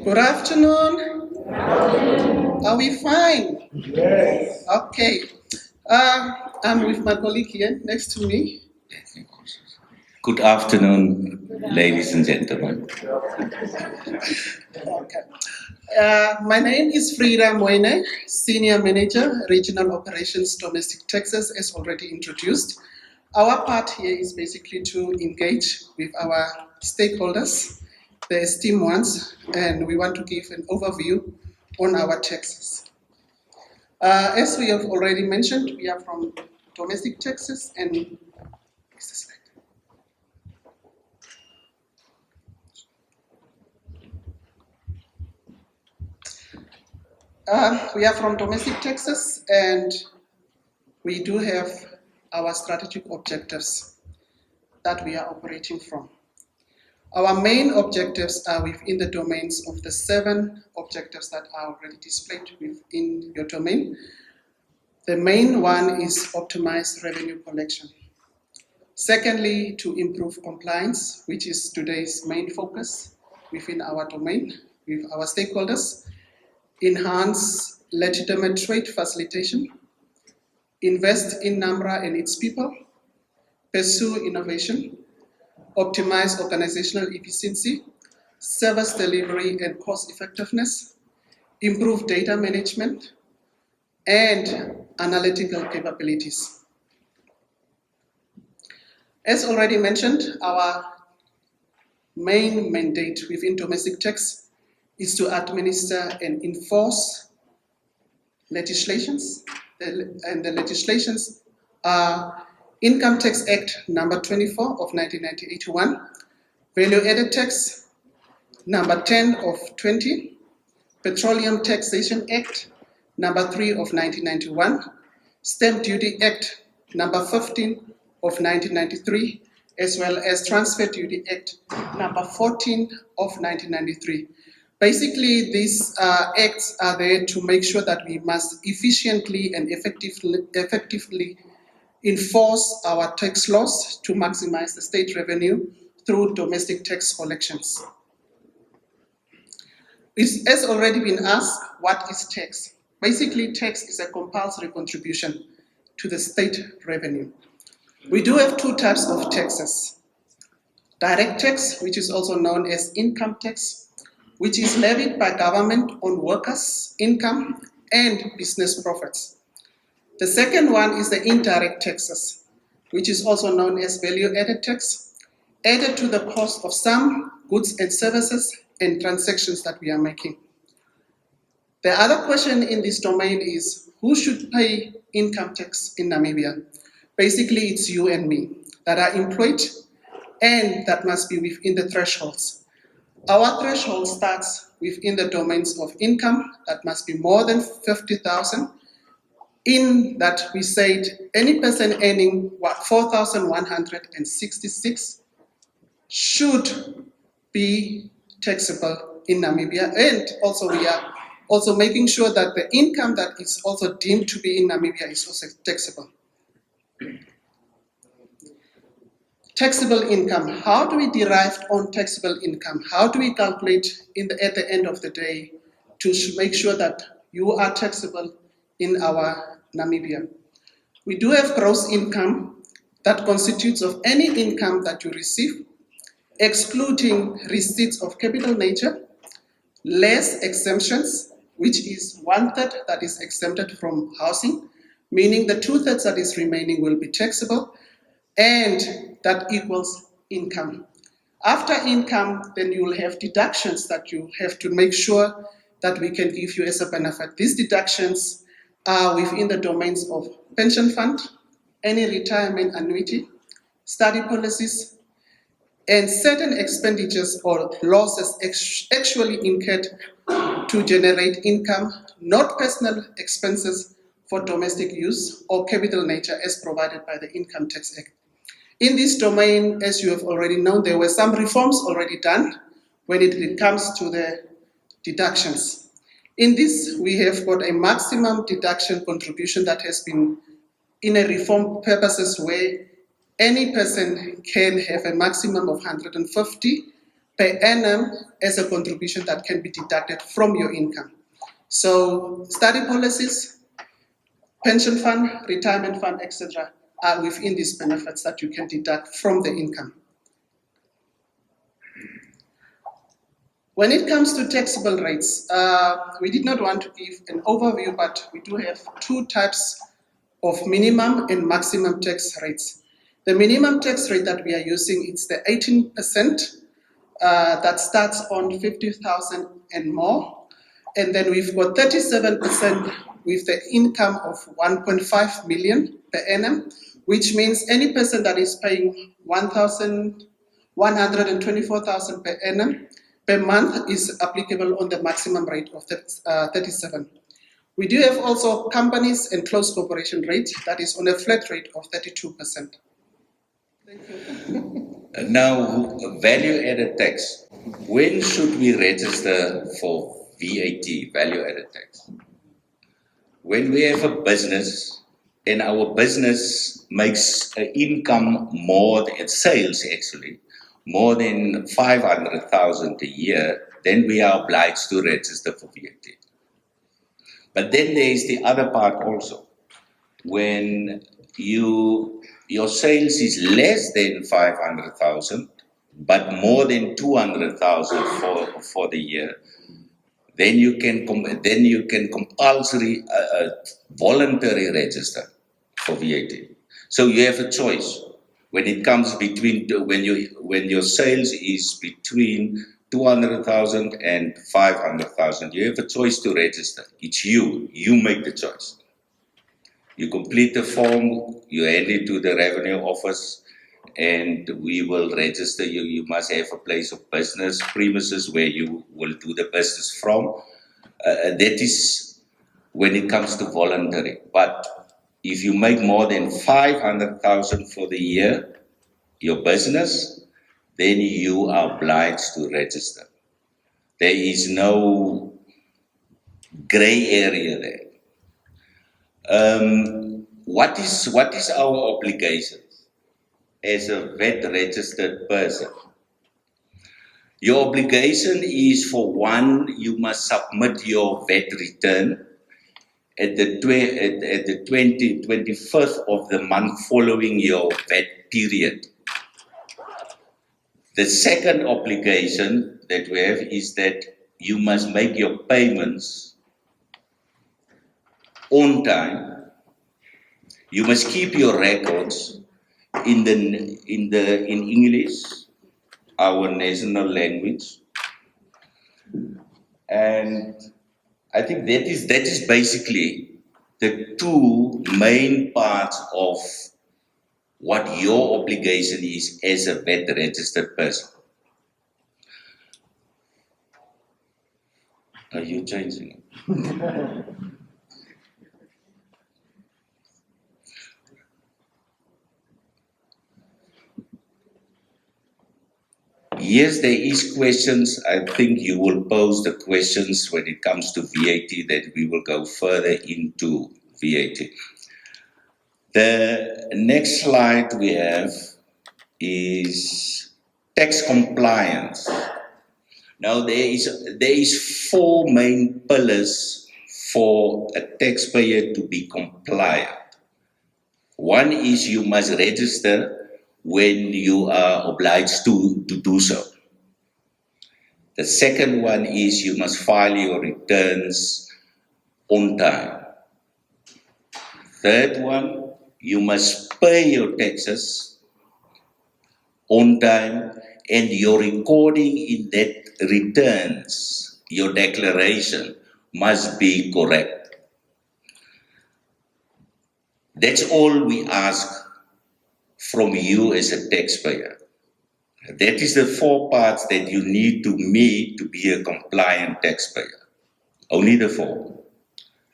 Good afternoon. Are we fine? Yes. Okay. I'm with my colleague here next to me. Good afternoon, ladies and gentlemen. Okay. My name is Frieda Muaine, Senior Manager, Regional Operations Domestic Taxes, as already introduced. Our part here is basically to engage with our stakeholders, the esteemed ones, and we want to give an overview on our taxes. As we have already mentioned, we are from domestic taxes and we are from domestic taxes, and we do have our strategic objectives that we are operating from. Our main objectives are within the domains of the 7 objectives that are already displayed within your domain. The main one is optimize revenue collection. Secondly, to improve compliance, which is today's main focus within our domain with our stakeholders. Enhance legitimate trade facilitation. Invest in NamRA and its people. Pursue innovation. Optimize organizational efficiency, service delivery and cost effectiveness, improve data management, and analytical capabilities. As already mentioned, our main mandate within domestic tax is to administer and enforce legislations, and the legislations are Income Tax Act number 24 of 1981, Value Added Tax number 10 of 20, Petroleum Taxation Act number 3 of 1991, Stamp Duty Act number 15 of 1993, as well as Transfer Duty Act number 14 of 1993. Basically, these acts are there to make sure that we must efficiently and effectively enforce our tax laws to maximize the state revenue through domestic tax collections. It has already been asked, what is tax? Basically, tax is a compulsory contribution to the state revenue. We do have 2 types of taxes. Direct tax, which is also known as income tax, which is levied by government on workers' income and business profits. The second one is the indirect taxes, which is also known as value-added tax, added to the cost of some goods and services and transactions that we are making. The other question in this domain is, who should pay income tax in Namibia? Basically, it's you and me that are employed, and that must be within the thresholds. Our threshold starts within the domains of income that must be more than 50,000. In that we said any person earning 4,166 should be taxable in Namibia, and also we are also making sure that the income that is also deemed to be in Namibia is also taxable. Taxable income. How do we derive on taxable income? How do we calculate at the end of the day to make sure that you are taxable in our Namibia? We do have gross income that constitutes of any income that you receive, excluding receipts of capital nature, less exemptions, which is 1/3 that is exempted from housing, meaning the 2/3 that is remaining will be taxable, and that equals income. After income, then you will have deductions that you have to make sure that we can give you as a benefit. These deductions are within the domains of pension fund, any retirement annuity, study policies, and certain expenditures or losses actually incurred to generate income, not personal expenses for domestic use or capital nature as provided by the Income Tax Act. In this domain, as you have already known, there were some reforms already done when it comes to the deductions. In this, we have got a maximum deduction contribution that has been in a reform purposes where any person can have a maximum of 150% per annum as a contribution that can be deducted from your income. So study policies, pension fund, retirement fund, etc. are within these benefits that you can deduct from the income. When it comes to taxable rates, we did not want to give an overview, but we do have two types of minimum and maximum tax rates. The minimum tax rate that we are using is the 18% that starts on 50,000 and more. And then we've got 37% with the income of 1.5 million per annum, which means any person that is paying 124,000 per annum per month is applicable on the maximum rate of 37. We do have also companies and closed corporation rate that is on a flat rate of 32%. Thank you. Now, value-added tax. When should we register for VAT, value-added tax? When we have a business and our business makes an income more than sales actually, more than 500,000 a year, then we are obliged to register for VAT. But then there is the other part also. When your sales is less than 500,000, but more than 200,000 for the year, then you can compulsory voluntary register for VAT. So you have a choice when it comes between when your sales is between 200,000 and 500,000. You have a choice to register. It's you. You make the choice. You complete the form. You hand it to the revenue office, and we will register you. You must have a place of business, premises where you will do the business from. That is when it comes to voluntary. But if you make more than 500,000 for the year, your business, then you are obliged to register. There is no gray area there. What is our obligation as a VAT registered person? Your obligation is, for one, you must submit your VAT return at the 25th of the month following your VAT period. The second obligation that we have is that you must make your payments on time. You must keep your records in English, our national language, and I think that is basically the two main parts of what your obligation is as a VAT registered person. Are you changing it? Yes, there is questions. I think you will pose the questions when it comes to VAT, that we will go further into VAT. The next slide we have is tax compliance. Now there is four main pillars for a taxpayer to be compliant. One is you must register when you are obliged to do so. The second one is you must file your returns on time. Third one, you must pay your taxes on time, and your recording in that returns, your declaration, must be correct. That's all we ask from you as a taxpayer. That is the four parts that you need to meet to be a compliant taxpayer. Only the four,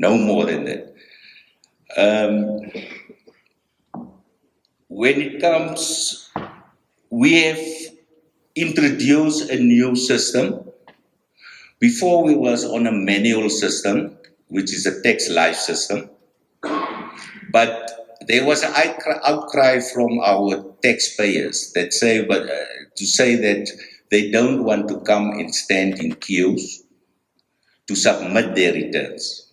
no more than that. When it comes, we have introduced a new system. Before we was on a manual system, which is a tax life system, but there was an outcry from our taxpayers that say, to say that They don't want to come and stand in queues to submit their returns.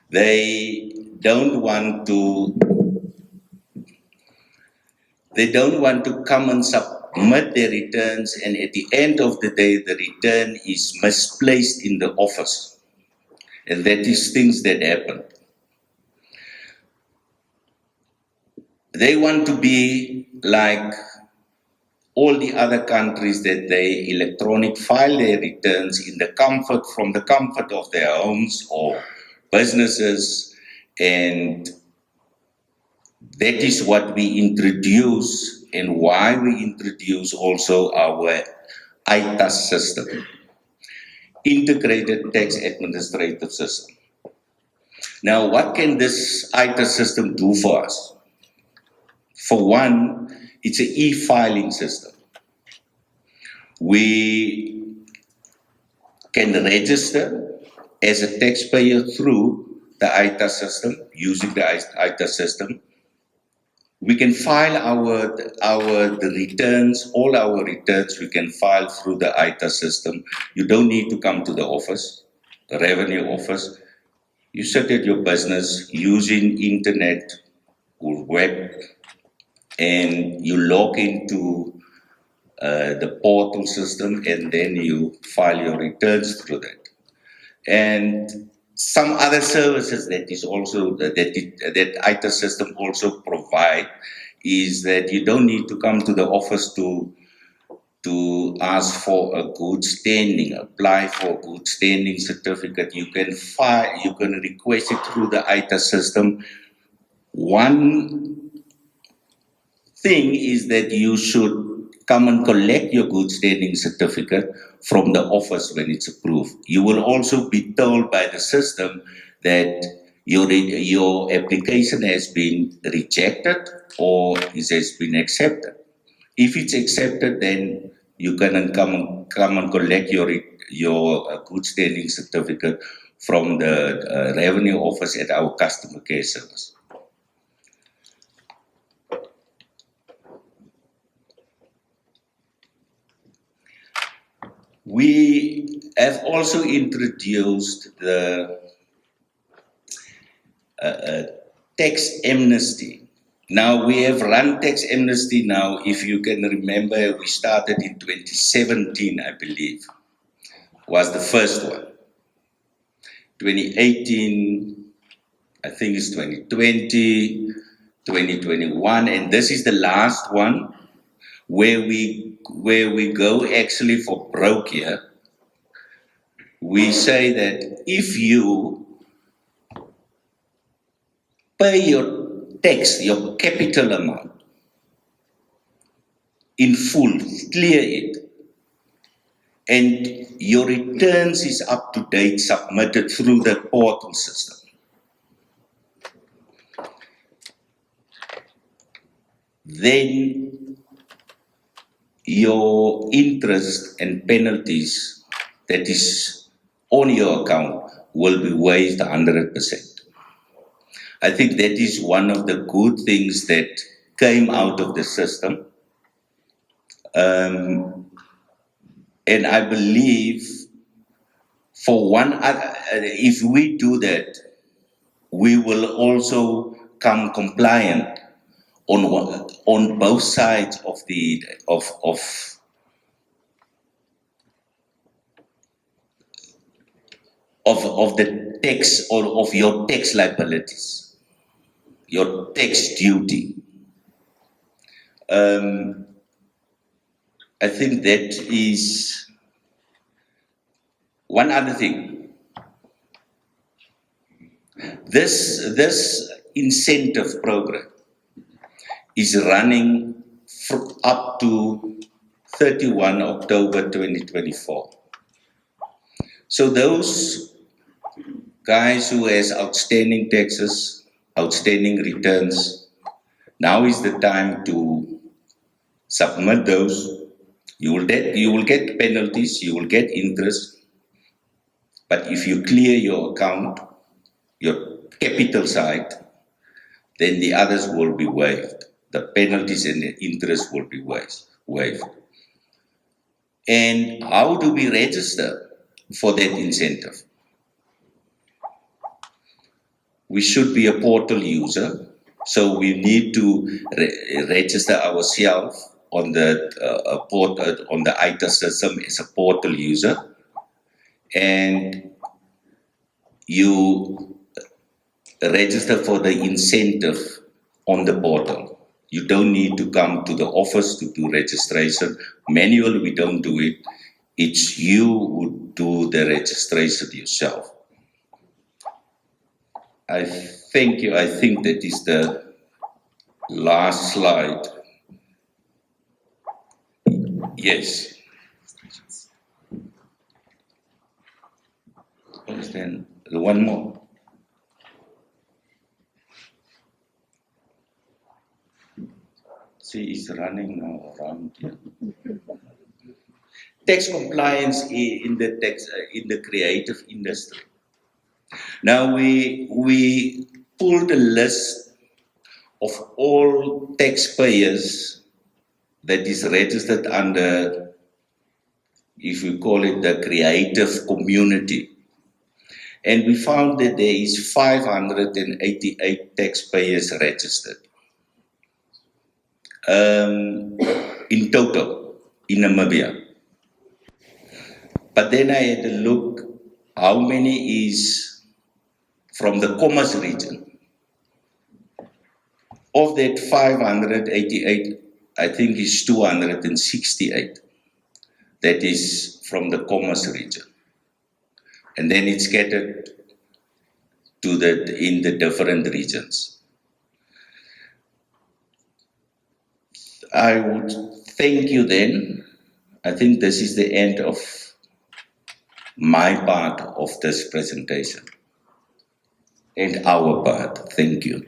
They don't want to come and submit their returns, and at the end of the day, the return is misplaced in the office. And that is things that happen. They want to be like all the other countries, that they electronic file their returns from the comfort of their homes or businesses, and that is what we introduce, and why we introduce also our ITAS system, Integrated Tax Administrative System. Now, what can this ITAS system do for us? For one, it's an e-filing system. We can register as a taxpayer through the ITAS system, using the ITAS system. We can file the returns, all our returns we can file through the ITAS system. You don't need to come to the office, the revenue office. You sit at your business using internet or web, and you log into the portal system, and then you file your returns through that. And some other services that is also that ITAS system also provide is that you don't need to come to the office to ask for a good standing, apply for a good standing certificate. You can request it through the ITAS system. One thing is that you should come and collect your good standing certificate from the office when it's approved. You will also be told by the system that your application has been rejected or it has been accepted. If it's accepted, then you can come and collect your good standing certificate from the revenue office at our customer care service. We have also introduced the tax amnesty. Now, we have run tax amnesty now. If you can remember, we started in 2017, I believe, was the first one. 2018, I think it's 2020, 2021, and this is the last one where we go actually for broke here. We say that if you pay your tax, your capital amount in full, clear it, and your returns is up to date, submitted through the portal system, then your interest and penalties that is on your account will be waived 100%. I think that is one of the good things that came out of the system. And I believe for one other, if we do that, we will also come compliant on both sides of the tax, or of your tax liabilities, your tax duty. I think that is one other thing. This incentive program is running up to 31 October 2024. So those guys who has outstanding taxes, outstanding returns, now is the time to submit those. You will get penalties, you will get interest, but if you clear your account, your capital side, then the others will be waived. The penalties and the interest will be waived. And how do we register for that incentive? We should be a portal user, so we need to register ourselves on the on the ITA system as a portal user, and you register for the incentive on the portal. You don't need to come to the office to do registration. Manually, we don't do it. It's you who do the registration yourself. I think that is the last slide. Yes. Then one more. See, it's running now around here. Tax compliance in the creative industry. Now we pulled a list of all taxpayers that is registered under, if we call it the creative community. And we found that there is 588 taxpayers registered in total in Namibia. But then I had to look how many is from the Commerce region. Of that 588, I think is 268. That is from the Commerce region. And then it's scattered to in the different regions. I would thank you then. I think this is the end of my part of this presentation and our part. Thank you.